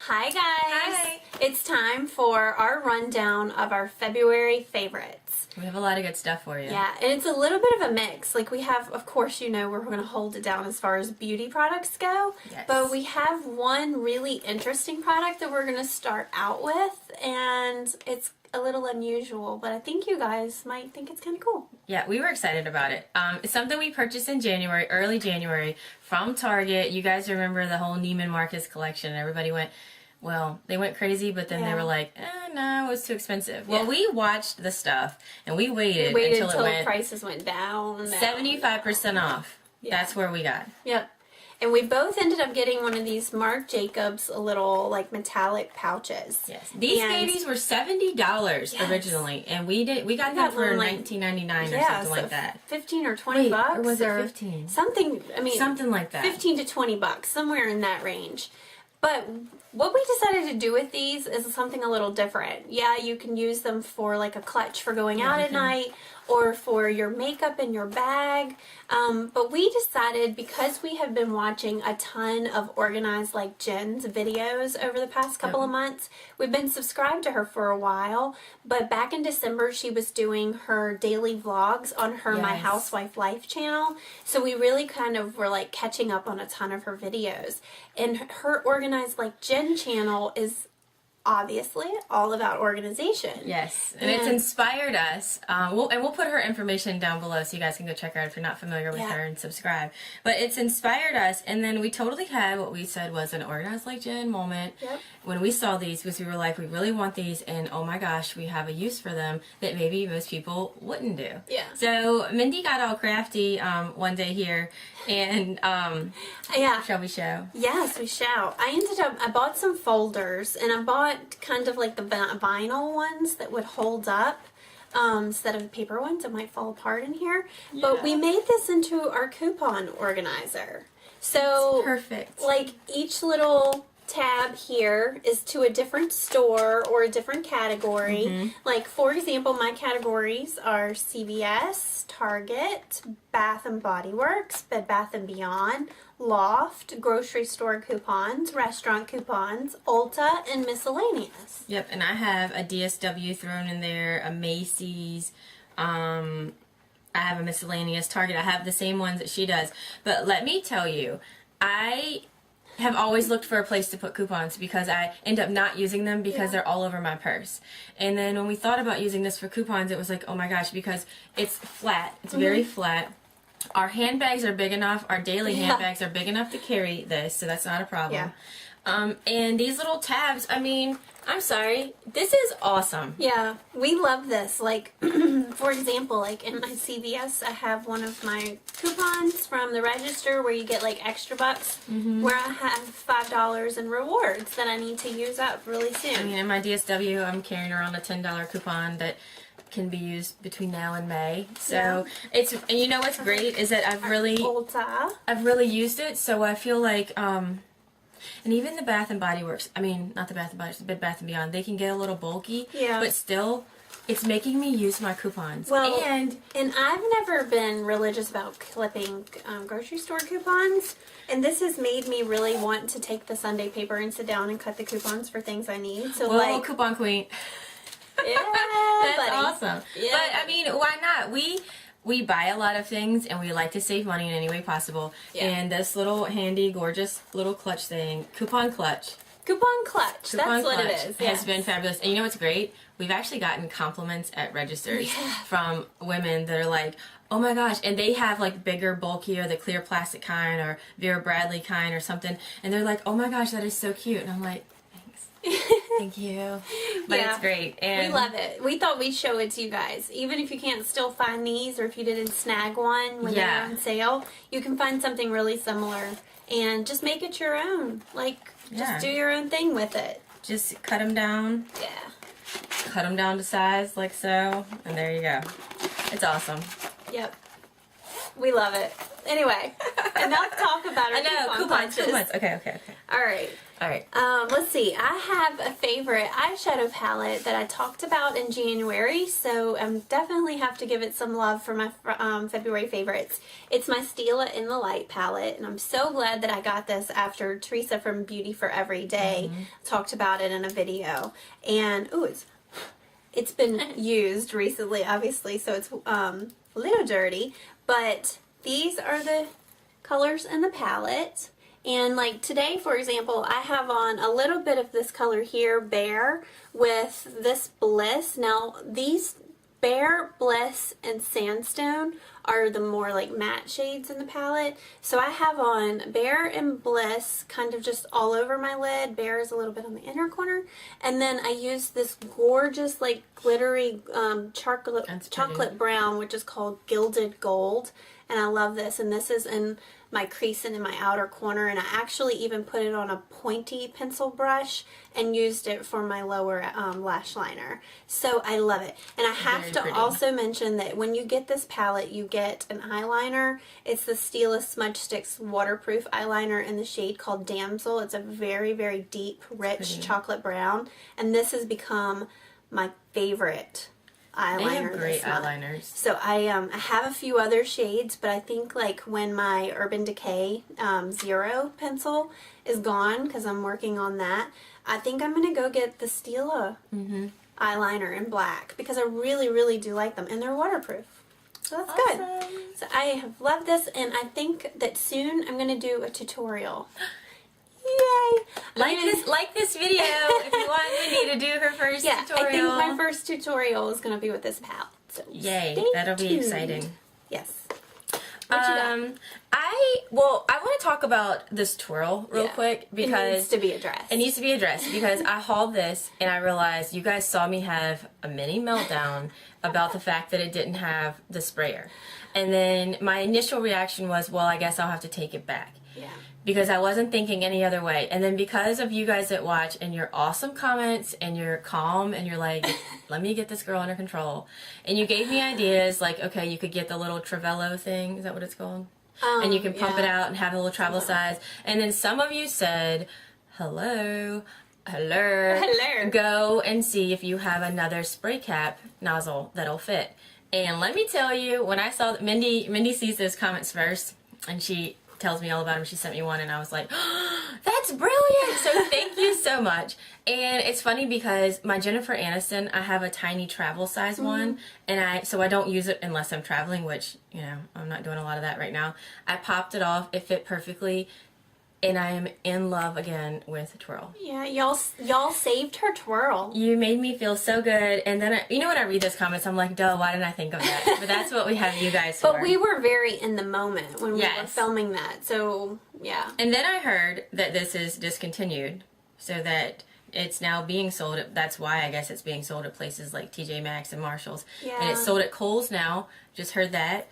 Hi guys! Hi! It's time for our rundown of our February favorites. We have a lot of good stuff for you. Yeah, and it's a little bit of a mix. Like we have, of course, you know, we're going to hold it down as far as beauty products go. Yes. But we have one really interesting product that we're going to start out with, and it's a little unusual, but I think you guys might think it's kind of cool. Yeah, we were excited about it. It's something we purchased in January, early January, from Target. You guys remember the whole Neiman Marcus collection. Everybody went, well, they went crazy, but then they were like, no, it was too expensive. Well, we watched the stuff, and we waited until the prices went down. 75% off. Yeah. That's where we got. Yep. And we both ended up getting one of these Marc Jacobs little like metallic pouches. Yes. These babies were $70 originally, and we got them for $19.99 or something like that. 15 or 20 bucks, or was it 15? Something. I mean, something like that. 15 to 20 bucks, somewhere in that range. But what we decided to do with these is something a little different. Yeah, you can use them for like a clutch for going out at night or for your makeup in your bag. But we decided, because we have been watching a ton of OrganizedLikeJen's videos over the past couple of months, we've been subscribed to her for a while, but back in December she was doing her daily vlogs on her My Housewife Life channel. So we really kind of were like catching up on a ton of her videos. And her OrganizedLikeJen channel is obviously all about organization. Yes, and it's inspired us. We'll put her information down below so you guys can go check her out if you're not familiar with her and subscribe. But it's inspired us, and then we totally had what we said was an OrganizedLikeJen moment when we saw these, because we were like, we really want these, and oh my gosh, we have a use for them that maybe most people wouldn't do. Yeah. So Mindy got all crafty one day here, and shall we show? Yes, we shall. I bought some folders, and I bought kind of like the vinyl ones that would hold up instead of the paper ones that might fall apart in here. Yeah. But we made this into our coupon organizer. So it's perfect. Like each little tab here is to a different store or a different category. Like, for example, my categories are CVS, Target, Bath & Body Works, Bed Bath & Beyond, Loft, grocery store coupons, restaurant coupons, Ulta, and miscellaneous. Yep, and I have a DSW thrown in there, a Macy's, I have a miscellaneous, Target. I have the same ones that she does. But let me tell you, I have always looked for a place to put coupons because I end up not using them because they're all over my purse. And then when we thought about using this for coupons, it was like, oh my gosh, because it's flat. It's very flat. Our handbags are big enough. Our daily handbags are big enough to carry this, so that's not a problem. And these little tabs, I mean, I'm sorry, this is awesome. Yeah, we love this. Like, for example, like in my CVS, I have one of my coupons from the register where you get like extra bucks, where I have $5 in rewards that I need to use up really soon. I mean, in my DSW, I'm carrying around a $10 coupon that can be used between now and May. So it's, and you know what's great is that I've really used it, so I feel like, and even the Bath & Body Works, I mean, not the Bath & Body Works, the Bath & Beyond, they can get a little bulky, but still, it's making me use my coupons. Well, and I've never been religious about clipping grocery store coupons, and this has made me really want to take the Sunday paper and sit down and cut the coupons for things I need. So, like, coupon queen. Yeah, that's awesome. Yeah. But, I mean, why not? We buy a lot of things, and we like to save money in any way possible. Yeah. And this little handy, gorgeous little clutch thing, coupon clutch. Coupon clutch. That's what it is. Has been fabulous. And you know what's great? We've actually gotten compliments at registers from women that are like, oh my gosh, and they have like bigger, bulkier, the clear plastic kind or Vera Bradley kind or something, and they're like, oh my gosh, that is so cute. And I'm like, thank you. But it's great. And we love it. We thought we'd show it to you guys. Even if you can't still find these, or if you didn't snag one when they're on sale, you can find something really similar and just make it your own. Like, just do your own thing with it. Just cut them down. Yeah. Cut them down to size like so, and there you go. It's awesome. Yep. We love it. Anyway, enough talk about our I know, coupons. Okay. All right. Let's see. I have a favorite eyeshadow palette that I talked about in January, so I definitely have to give it some love for my February favorites. It's my Stila In the Light palette, and I'm so glad that I got this after Teresa from Beauty for Everyday talked about it in a video. And it's been used recently, obviously, so it's a little dirty, but these are the colors in the palette. And like today, for example, I have on a little bit of this color here, Bare, with this Bliss. Now, these Bare, Bliss, and Sandstone are the more like matte shades in the palette. So I have on Bare and Bliss kind of just all over my lid. Bare is a little bit on the inner corner. And then I use this gorgeous like glittery chocolate brown, which is called Gilded Gold. And I love this. And this is in my crease and in my outer corner, and I actually even put it on a pointy pencil brush and used it for my lower lash liner. So I love it. And I have to also mention that when you get this palette, you get an eyeliner. It's the Stila Smudge Sticks waterproof eyeliner in the shade called Damsel. It's a very, very deep, rich chocolate brown, and this has become my favorite eyeliner. They have great eyeliners. So I have a few other shades, but I think like when my Urban Decay Zero pencil is gone, because I'm working on that, I think I'm going to go get the Stila eyeliner in black, because I really, really do like them, and they're waterproof. So that's good. So I have loved this, and I think that soon I'm going to do a tutorial. Yay! Like this video if you want Mindy to do her first tutorial. I think my first tutorial is going to be with this palette. So yay, that'll be exciting. Yes. I want to talk about this twirl real quick, because it needs to be addressed. It needs to be addressed because I hauled this and I realized you guys saw me have a mini meltdown about the fact that it didn't have the sprayer. And then my initial reaction was, well, I guess I'll have to take it back. Yeah. Because I wasn't thinking any other way. And then because of you guys that watch and your awesome comments and you're calm and you're like, let me get this girl under control. And you gave me ideas like, okay, you could get the little Travello thing. Is that what it's called? And you can pump it out and have a little travel size. And then some of you said, hello. Go and see if you have another spray cap nozzle that'll fit. And let me tell you, when I saw that Mindy sees those comments first, and she tells me all about them. She sent me one, and I was like, oh, that's brilliant. So thank you so much. And it's funny because my Jennifer Aniston, I have a tiny travel size one, and so I don't use it unless I'm traveling, which, you know, I'm not doing a lot of that right now. I popped it off. It fit perfectly. And I am in love again with Twirl. Yeah, y'all saved her Twirl. You made me feel so good. And then, you know, when I read those comments, I'm like, duh, why didn't I think of that? But that's what we have you guys for. But we were very in the moment when we were filming that. So, yeah. And then I heard that this is discontinued. So that it's now being sold at, that's why I guess it's being sold at places like TJ Maxx and Marshall's. Yeah. And it's sold at Kohl's now. Just heard that.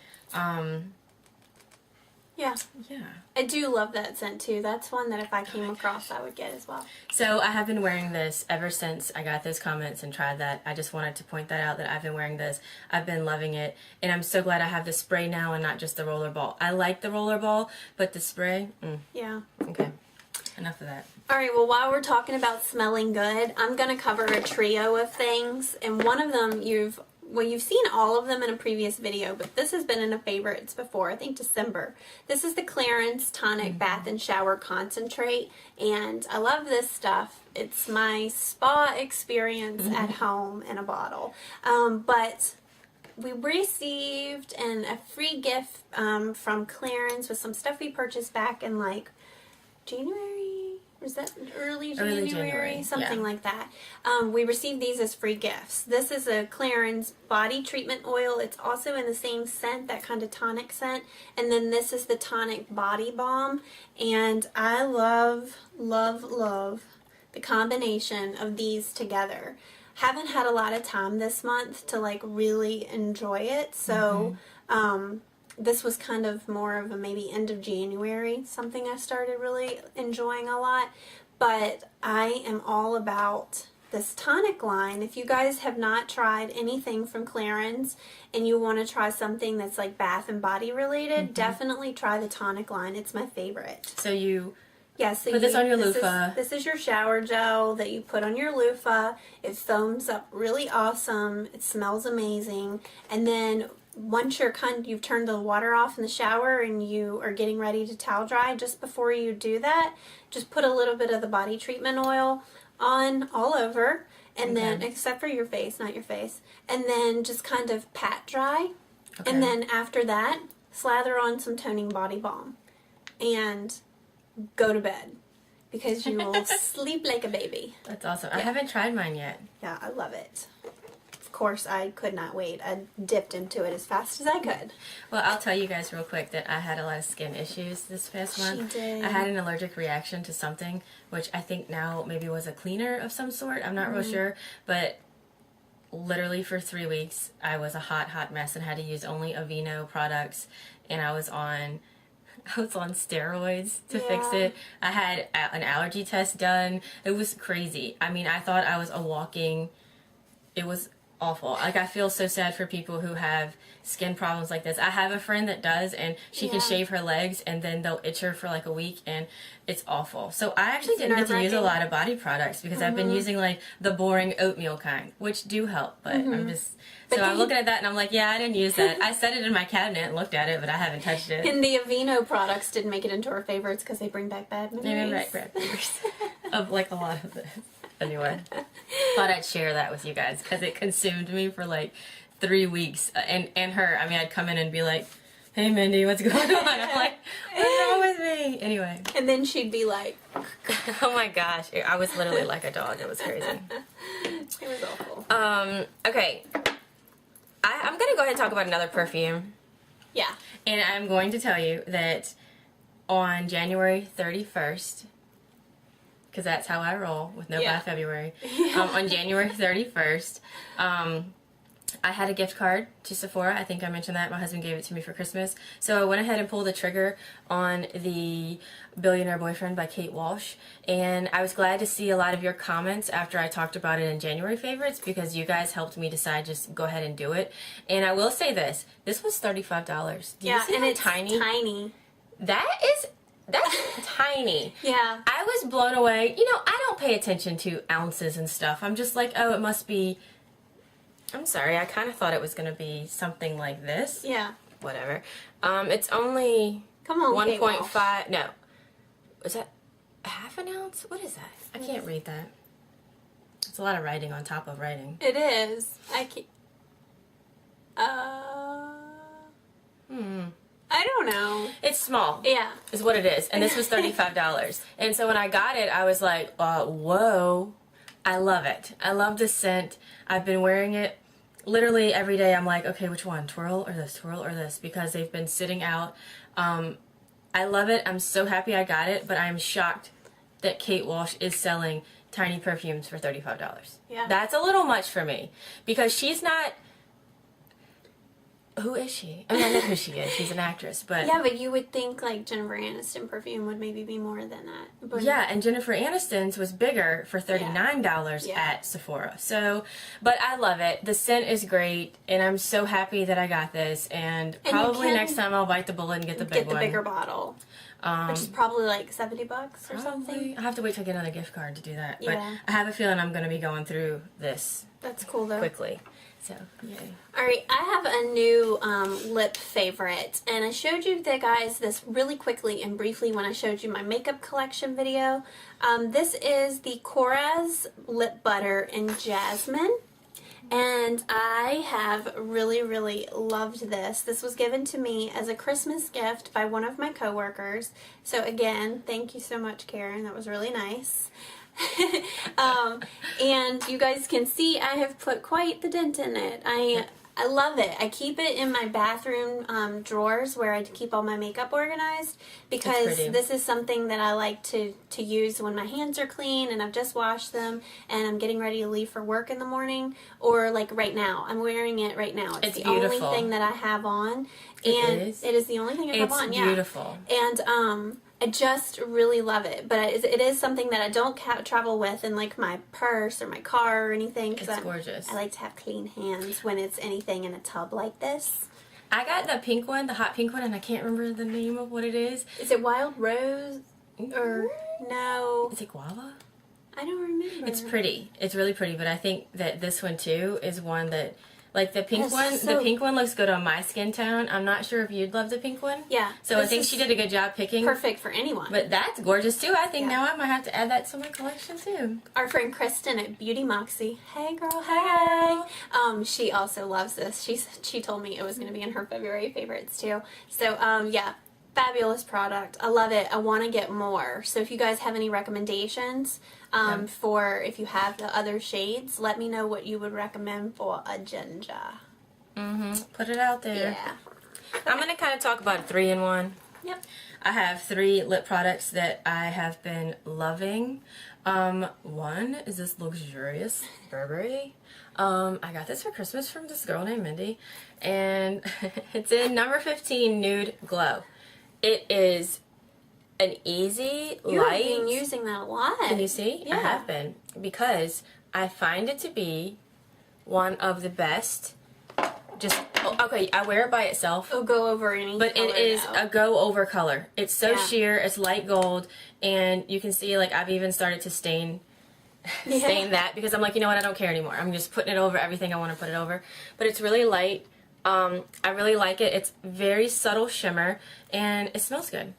Yeah. Yeah. I do love that scent too. That's one that if I came across, I would get as well. So I have been wearing this ever since I got those comments and tried that. I just wanted to point that out, that I've been wearing this. I've been loving it. And I'm so glad I have the spray now and not just the roller ball. I like the roller ball, but the spray, yeah. Okay. Enough of that. All right, well, while we're talking about smelling good, I'm going to cover a trio of things. And one of them you've seen all of them in a previous video, but this has been in a favorites before, I think December. This is the Clarins Tonic Bath and Shower Concentrate, and I love this stuff. It's my spa experience at home in a bottle. But we received a free gift from Clarins with some stuff we purchased back in like January. Was that early January? Something like that. We received these as free gifts. This is a Clarins body treatment oil. It's also in the same scent, that kind of tonic scent. And then this is the Tonic body balm. And I love, love, love the combination of these together. Haven't had a lot of time this month to like really enjoy it. So, this was kind of more of a maybe end of January, something I started really enjoying a lot. But I am all about this tonic line. If you guys have not tried anything from Clarins and you want to try something that's like bath and body related, definitely try the tonic line. It's my favorite. So you so put this on your loofah. This is your shower gel that you put on your loofah. It foams up really awesome. It smells amazing. And then once you've turned the water off in the shower and you are getting ready to towel dry, just before you do that, just put a little bit of the body treatment oil on all over, and then, except for your face, not your face, and then just kind of pat dry. And then after that, slather on some toning body balm and go to bed, because you will sleep like a baby. That's awesome. I haven't tried mine yet. Yeah, I love it. Of course, I could not wait. I dipped into it as fast as I could. Well, I'll tell you guys real quick that I had a lot of skin issues this past month. She did. I had an allergic reaction to something, which I think now maybe was a cleaner of some sort. I'm not real sure, but literally for 3 weeks, I was a hot mess and had to use only Aveeno products, and I was on steroids to fix it. I had an allergy test done. It was crazy. I mean, I thought I was it was awful. Like, I feel so sad for people who have skin problems like this. I have a friend that does, and she can shave her legs and then they'll itch her for like a week, and it's awful. So I actually didn't get to use a lot of body products because I've been using like the boring oatmeal kind, which do help, but I'm just... So I'm looking at that and I'm like, yeah, I didn't use that. I set it in my cabinet and looked at it, but I haven't touched it. And the Aveeno products didn't make it into our favorites because they bring back bad memories. They bring back bad memories of like a lot of this. Anyway, thought I'd share that with you guys because it consumed me for like 3 weeks. And her, I mean, I'd come in and be like, hey, Mindy, what's going on? I'm like, what's wrong with me? Anyway. And then she'd be like... Oh my gosh. I was literally like a dog. It was crazy. It was awful. Okay. I'm going to go ahead and talk about another perfume. Yeah. And I'm going to tell you that on January 31st, because that's how I roll with no by February, on January 31st, I had a gift card to Sephora. I think I mentioned that. My husband gave it to me for Christmas. So I went ahead and pulled the trigger on the Billionaire Boyfriend by Kate Walsh. And I was glad to see a lot of your comments after I talked about it in January favorites, because you guys helped me decide just go ahead and do it. And I will say this. This was $35. Do you see and how it's tiny? That's tiny. Yeah. I was blown away. You know, I don't pay attention to ounces and stuff. I'm just like, oh, it must be... I'm sorry, I kind of thought it was going to be something like this. Yeah. Whatever. It's only... Come on, 1.5... No. Is that half an ounce? What is that? I can't read that. It's a lot of writing on top of writing. It is. I can't... I don't know. It's small. Yeah. Is what it is. And this was $35. And so when I got it, I was like, whoa. I love it. I love the scent. I've been wearing it literally every day. I'm like, okay, which one? Twirl or this? Twirl or this? Because they've been sitting out. I love it. I'm so happy I got it, but I'm shocked that Kate Walsh is selling tiny perfumes for $35. Yeah. That's a little much for me, because she's not... Who is she? I mean, I know who she is. She's an actress, but... Yeah, but you would think, like, Jennifer Aniston perfume would maybe be more than that. But yeah, and Jennifer Aniston's was bigger for $39 at Sephora. So, but I love it. The scent is great, and I'm so happy that I got this. And probably next time I'll bite the bullet and get the big one. Get the bigger bottle. Which is probably like $70 or something. I'll have to wait till I get another gift card to do that. Yeah. But I have a feeling I'm going to be going through this. That's cool, though. Quickly. So, yay. Alright, I have a new lip favorite, and I showed you guys this really quickly and briefly when I showed you my makeup collection video. This is the Korres Lip Butter in Jasmine, and I have really, really loved this. This was given to me as a Christmas gift by one of my coworkers, so again, thank you so much, Karen. That was really nice. And you guys can see I have put quite the dent in it. I love it. I keep it in my bathroom drawers where I keep all my makeup organized, because this is something that I like to use when my hands are clean and I've just washed them and I'm getting ready to leave for work in the morning, or like right now. I'm wearing it right now. It's the beautiful. only thing that I have on. And it is the only thing I have on. It's beautiful. I just really love it, but it is something that I don't travel with in like my purse or my car or anything. It's gorgeous. I like to have clean hands when it's anything in a tub like this. I got the pink one, the hot pink one, and I can't remember the name of what it is. Is it Wild Rose? Or no? Is it Guava? I don't remember. It's pretty. It's really pretty, but I think that this one too is one that, like the pink one, so... the pink one looks good on my skin tone. I'm not sure if you'd love the pink one. Yeah. So I think she did a good job picking. Perfect for anyone. But that's gorgeous too. I think now I might have to add that to my collection too. Our friend Kristen at Beauty Moxie. Hey girl, Hey. She also loves this. She told me it was going to be in her February favorites too. So yeah, fabulous product. I love it. I want to get more. So if you guys have any recommendations for if you have the other shades, let me know what you would recommend for a ginger. Put it out there. Yeah. I'm going to kind of talk about a 3-in-1. Yep. I have 3 lip products that I have been loving. One is this luxurious Burberry. I got this for Christmas from this girl named Mindy, and it's in number 15 Nude Glow. It is an easy, light. You've been using that a lot. Can you see? Yeah. I have been, because I find it to be one of the best. Just okay, I wear it by itself. It'll go over any But color it is though. a go over color. It's so sheer, it's light gold, and you can see like I've even started to stain that, because I'm like, you know what, I don't care anymore. I'm just putting it over everything I want to put it over. But it's really light. I really like it. It's very subtle shimmer, and it smells good.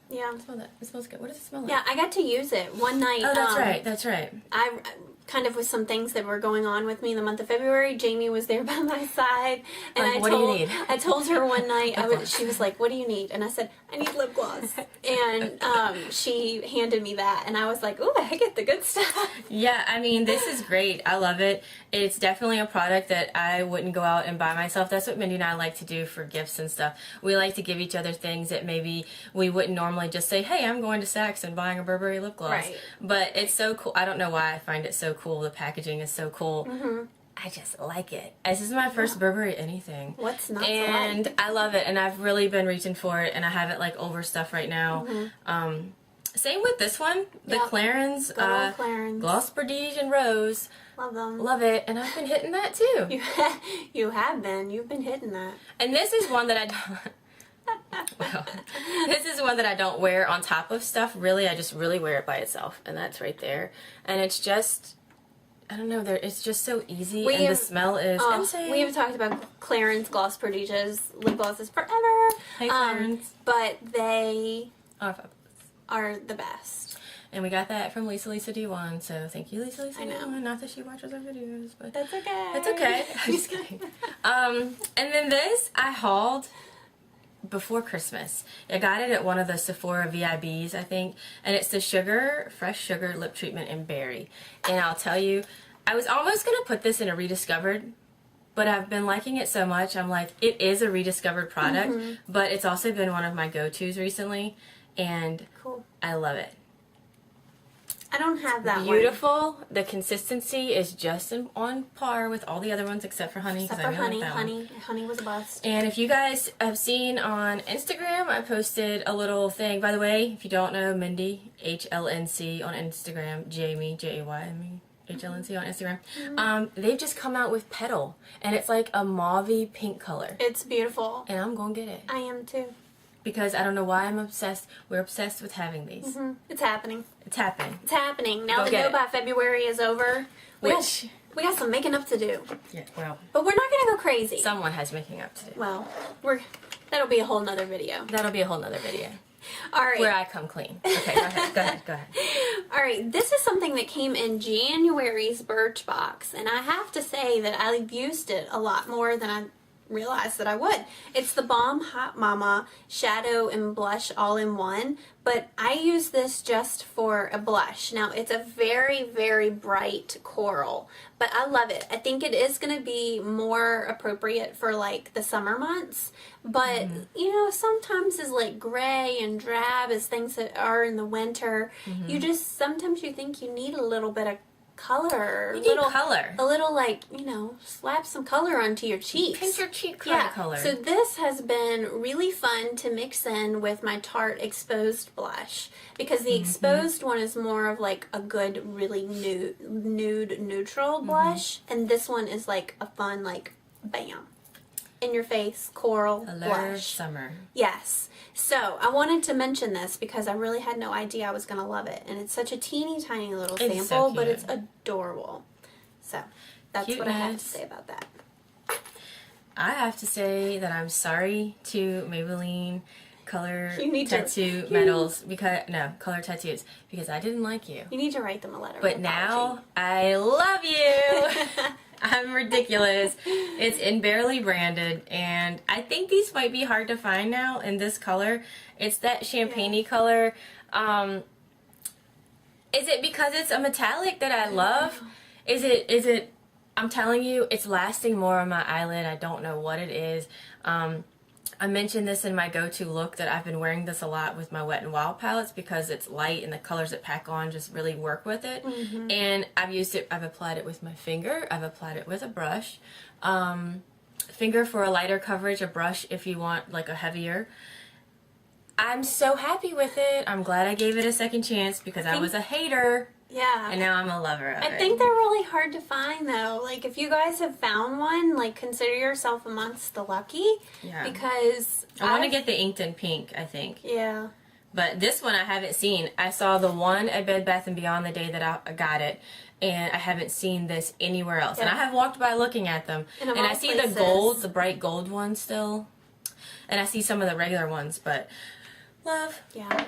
Yeah. Smell that. It smells good. What does it smell like? Yeah, I got to use it one night. Oh, that's right. That's right. I kind of with some things that were going on with me in the month of February. Jayme was there by my side, and like, what do you need? I told her one night. She was like, "What do you need?" And I said, "I need lip gloss." And she handed me that, and I was like, "Ooh, I get the good stuff." Yeah, I mean, this is great. I love it. It's definitely a product that I wouldn't go out and buy myself. That's what Mindy and I like to do for gifts and stuff. We like to give each other things that maybe we wouldn't normally just say, "Hey, I'm going to Saks and buying a Burberry lip gloss." Right. But it's so cool. I don't know why I find it so cool. The packaging is so cool. I just like it. This is my first Burberry anything. What's not to And like? I love it, and I've really been reaching for it, and I have it like over stuff right now. Same with this one, the Clarins, Clarins. Gloss Prodige and Rose. Love them. Love it, and I've been hitting that too. You have been. You've been hitting that. And this is one that I don't. Well, this is one that I don't wear on top of stuff. Really, I just really wear it by itself, and that's right there. And it's just, I don't know. It's just so easy, and the smell is insane. We have talked about Clarins Gloss Prodige's lip glosses forever. Hey, Clarins. But they Oh, are the best. and we got that from Lisa D1, so thank you, Lisa I know. D1. Not that she watches our videos, but That's okay. it's okay. I'm just kidding. And then this I hauled before Christmas. I got it at one of the Sephora VIBs, I think, and it's the Fresh Sugar Lip Treatment in Berry. And I'll tell you, I was almost going to put this in a rediscovered, but I've been liking it so much, I'm like, it is a rediscovered product, but it's also been one of my go-tos recently, and Cool. I love it. I don't have that one. Beautiful. The consistency is just on par with all the other ones except for Honey. Except 'cause I for really Honey. like that one. Honey was a bust. And if you guys have seen on Instagram, I posted a little thing. By the way, if you don't know, Mindy, HLNC on Instagram, Jayme, Jayme, HLNC on Instagram. They've just come out with Petal, and it's like a mauve pink color. It's beautiful. And I'm gonna get it I am too. because I don't know why I'm obsessed. We're obsessed with having these. It's happening. It's happening. It's happening. Now Go that get it. by February is over, we got some making up to do. Yeah, well, But we're not going to go crazy. someone has making up to do. Well, that'll be a whole nother video. That'll be a whole nother video. All right. Where I come clean. Okay, go ahead. All right, this is something that came in January's Birchbox, and I have to say that I've used it a lot more than I realized that I would. It's the Balm Hot Mama Shadow and Blush all-in-one, but I use this just for a blush. Now, it's a very, very bright coral, but I love it. I think it is going to be more appropriate for like the summer months, but you know, sometimes is like gray and drab as things that are in the winter. You just, sometimes you think you need a little bit of color. You need color. A little, like, you know, slap some color onto your cheeks. Pinch your cheek color. So this has been really fun to mix in with my Tarte Exposed blush, because the Exposed one is more of like a good, really nude neutral blush, and this one is like a fun, like, bam, in your face coral blush. Summer. Yes. So I wanted to mention this because I really had no idea I was going to love it, and it's such a teeny tiny little sample, so but cute. it's adorable. So that's what I have to say about that. I have to say that I'm sorry to Maybelline color tattoo medals color tattoos, because I didn't like you. You need to write them a letter. But now I love you. I'm ridiculous. It's in Barely Branded, and I think these might be hard to find now in this color. It's that champagne-y color. Is it because it's a metallic that I love? Is it, I'm telling you, it's lasting more on my eyelid. I don't know what it is. I mentioned this in my go-to look that I've been wearing this a lot with my Wet n Wild palettes because it's light and the colors that pack on just really work with it. And I've used it, I've applied it with my finger, I've applied it with a brush. Finger for a lighter coverage, a brush if you want like a heavier. I'm so happy with it. I'm glad I gave it a second chance because I was a hater. Yeah. And now I'm a lover of it. I think they're really hard to find, though. Like, if you guys have found one, like, consider yourself amongst the lucky. Yeah. Because I want to get the inked in pink, I think. Yeah. But this one I haven't seen. I saw the one at Bed Bath & Beyond the day that I got it. And I haven't seen this anywhere else. Yeah. And I have walked by looking at them. And I see the gold, the bright gold ones still. And I see some of the regular ones, but love. Yeah.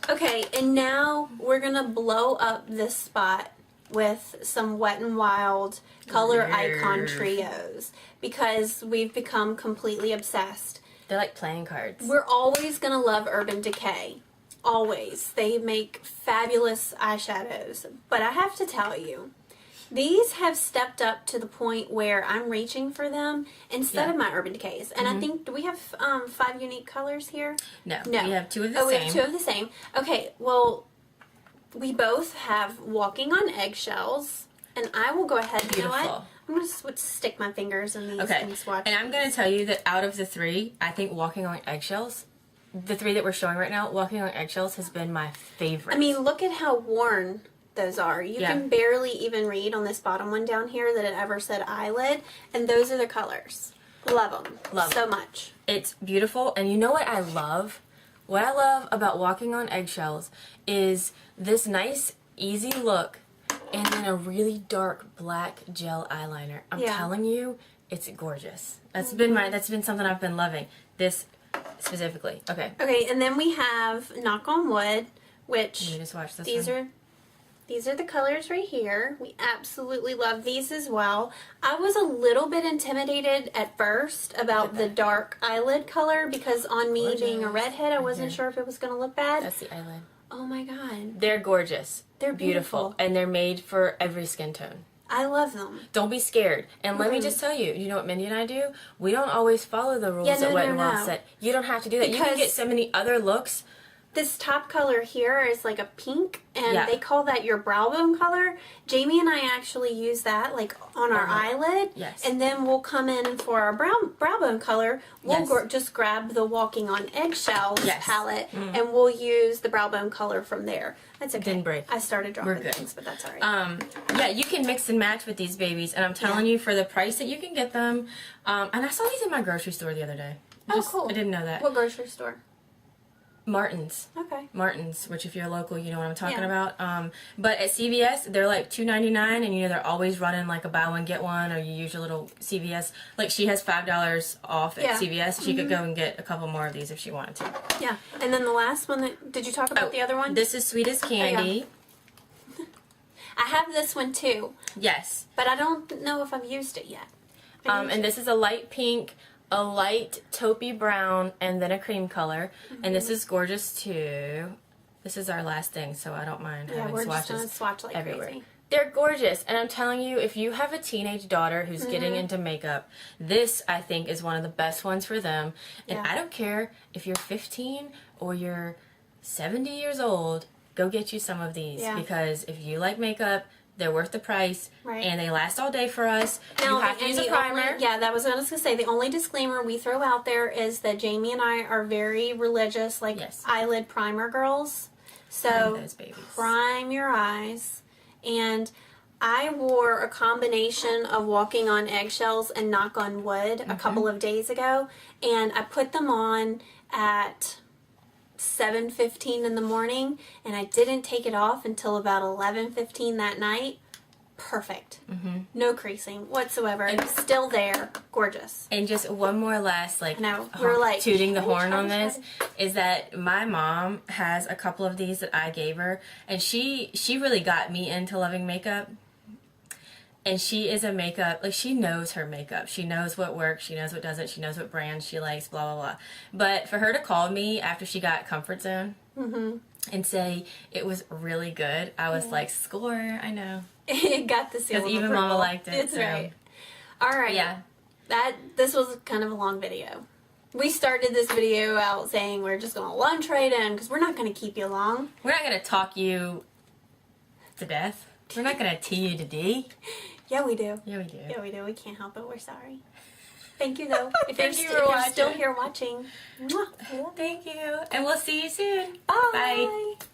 Okay, and now we're going to blow up this spot with some Wet n Wild color icon trios because we've become completely obsessed. They're like playing cards. We're always going to love Urban Decay. Always. They make fabulous eyeshadows. But I have to tell you, these have stepped up to the point where I'm reaching for them instead of my Urban Decays. And I think, do we have 5 unique colors here? No. We have 2 of the same. We have 2 of the same. Okay, well, we both have Walking on Eggshells. And I will go ahead. Beautiful. You know what? I'm going to stick my fingers in these and swatch. And I'm going to tell you that out of the 3, I think Walking on Eggshells, the 3 that we're showing right now, Walking on Eggshells has been my favorite. I mean, look at how worn those are. You can barely even read on this bottom one down here that it ever said eyelid, and those are the colors. Love them. Love so much. It's beautiful, and you know what I love? What I love about Walking on Eggshells is this nice, easy look and then a really dark black gel eyeliner. I'm telling you, it's gorgeous. That's been something I've been loving. This specifically. Okay. Okay, and then we have Knock on Wood, which Let me just watch this these are the colors right here. We absolutely love these as well. I was a little bit intimidated at first about the dark eyelid color because on me being a redhead, I wasn't sure if it was going to look bad. That's the eyelid. Oh my god. They're gorgeous. They're beautiful. And they're made for every skin tone. I love them. Don't be scared. And let me just tell you, you know what Mindy and I do? We don't always follow the rules that Wet n Wild said. You don't have to do that. You can get so many other looks. This top color here is like a pink, and they call that your brow bone color. Jayme and I actually use that like on our eyelid, and then we'll come in for our brow bone color. We'll just grab the Walking on Eggshells palette, and we'll use the brow bone color from there. That's okay. Didn't break. I started dropping things, but that's all right. Yeah, you can mix and match with these babies, and I'm telling you, for the price that you can get them, and I saw these in my grocery store the other day. Cool. I didn't know that. What grocery store? Martin's. Okay. Martin's, which if you're local, you know what I'm talking about. But at CVS, they're like $2.99, and you know they're always running like a buy one get one, or you use your little CVS. Like she has $5 off at CVS. She could go and get a couple more of these if she wanted to. Yeah. And then the last one did you talk about the other one? This is Sweet as Candy. I have this one too. Yes. But I don't know if I've used it yet. And this is a light pink, a light taupey brown, and then a cream color. And this is gorgeous too. This is our last thing, so I don't mind having we're swatches just gonna swatch like everywhere. crazy. They're gorgeous, and I'm telling you, if you have a teenage daughter who's getting into makeup, this, I think, is one of the best ones for them. And I don't care if you're 15 or you're 70 years old, go get you some of these, because if you like makeup, They're worth the price, Right. and they last all day for us. Now, You have to use a the primer. only, yeah, that was what I was going to say. The only disclaimer we throw out there is that Jayme and I are very religious, like Yes. eyelid primer girls. Prime So those babies. prime your eyes. And I wore a combination of walking on eggshells and knock on wood a couple of days ago, and I put them on at 7:15 in the morning, and I didn't take it off until about 11:15 that night. Perfect. No creasing whatsoever. Still there. Gorgeous. And just one more last, like, No, we're like tooting the horn try on this this is that my mom has a couple of these that I gave her, and she really got me into loving makeup. And she is a makeup, like, she knows her makeup. She knows what works, she knows what doesn't, she knows what brands she likes, blah, blah, blah. But for her to call me after she got Comfort Zone and say it was really good, I was like, score, I know. It got the seal of Because even approval. Mama liked it. It's so. right. All right. Yeah. This was kind of a long video. We started this video out saying we're just going to lunch right in because we're not going to keep you long. We're not going to talk you to death. We're not going to T you to D. Yeah, we do. Yeah, we do. Yeah, we do. We can't help it. We're sorry. Thank you, though. If Thank you're, you st- for if you're watching. still here watching. Mwah. Thank you. And we'll see you soon. Bye. Bye.